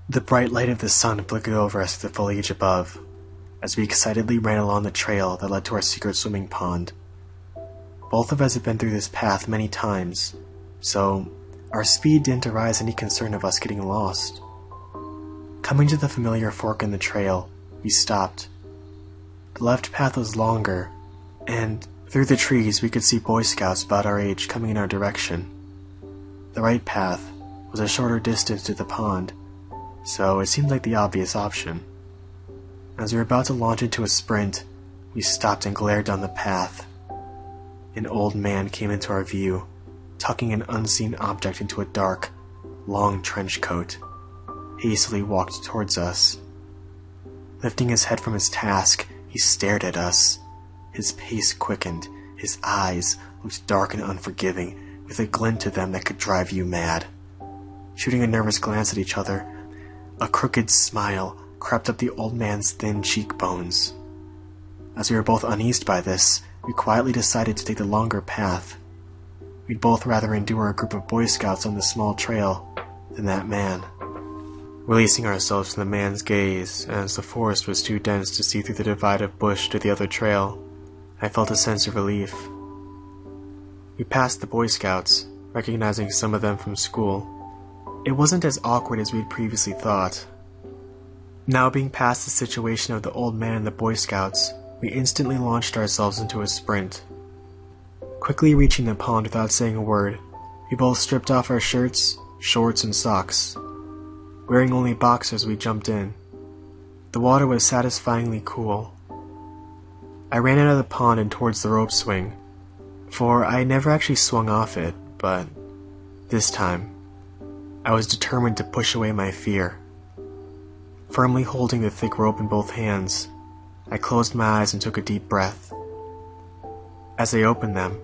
The bright light of the sun flickered over us through the foliage above, as we excitedly ran along the trail that led to our secret swimming pond. Both of us had been through this path many times, so our speed didn't arouse any concern of us getting lost. Coming to the familiar fork in the trail, we stopped. The left path was longer, and through the trees we could see Boy Scouts about our age coming in our direction. The right path was a shorter distance to the pond, so it seemed like the obvious option. As we were about to launch into a sprint, we stopped and glared down the path. An old man came into our view, tucking an unseen object into a dark, long trench coat. He hastily walked towards us. Lifting his head from his task, he stared at us. His pace quickened, his eyes looked dark and unforgiving, with a glint to them that could drive you mad. Shooting a nervous glance at each other, a crooked smile crept up the old man's thin cheekbones. As we were both uneased by this, we quietly decided to take the longer path. We'd both rather endure a group of Boy Scouts on the small trail than that man. Releasing ourselves from the man's gaze, as the forest was too dense to see through the divide of bush to the other trail, I felt a sense of relief. We passed the Boy Scouts, recognizing some of them from school. It wasn't as awkward as we'd previously thought. Now being past the situation of the old man and the Boy Scouts, we instantly launched ourselves into a sprint. Quickly reaching the pond without saying a word, we both stripped off our shirts, shorts, and socks. Wearing only boxers, we jumped in. The water was satisfyingly cool. I ran out of the pond and towards the rope swing, for I had never actually swung off it, but this time, I was determined to push away my fear. Firmly holding the thick rope in both hands, I closed my eyes and took a deep breath. As I opened them,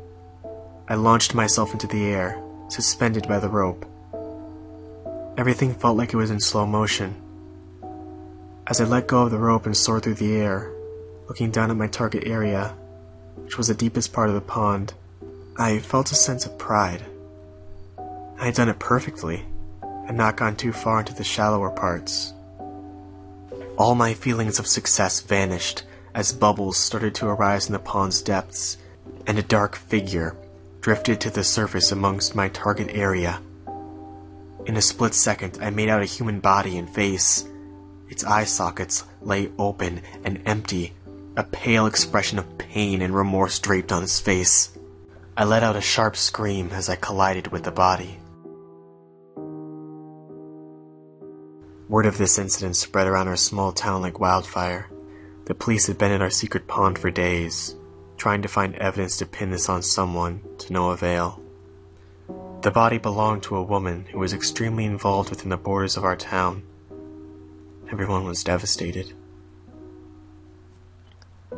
I launched myself into the air, suspended by the rope. Everything felt like it was in slow motion. As I let go of the rope and soared through the air, looking down at my target area, which was the deepest part of the pond, I felt a sense of pride. I had done it perfectly, and not gone too far into the shallower parts. All my feelings of success vanished as bubbles started to arise in the pond's depths, and a dark figure drifted to the surface amongst my target area. In a split second, I made out a human body and face. Its eye sockets lay open and empty, a pale expression of pain and remorse draped on its face. I let out a sharp scream as I collided with the body. Word of this incident spread around our small town like wildfire. The police had been in our secret pond for days, trying to find evidence to pin this on someone, to no avail. The body belonged to a woman who was extremely involved within the borders of our town. Everyone was devastated.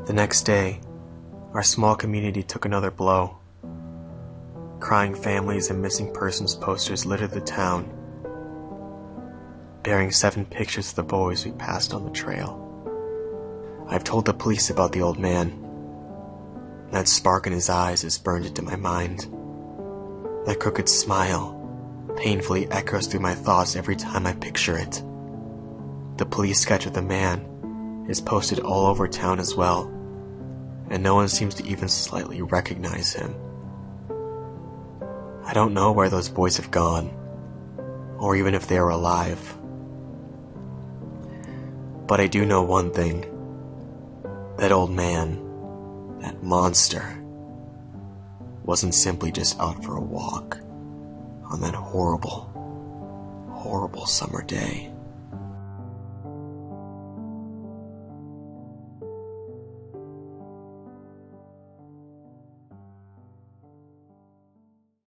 The next day, our small community took another blow. Crying families and missing persons posters littered the town, bearing 7 pictures of the boys we passed on the trail. I've told the police about the old man. That spark in his eyes is burned into my mind. That crooked smile painfully echoes through my thoughts every time I picture it. The police sketch of the man is posted all over town as well, and no one seems to even slightly recognize him. I don't know where those boys have gone, or even if they are alive. But I do know one thing. That old man, that monster, wasn't simply just out for a walk on that horrible, horrible summer day.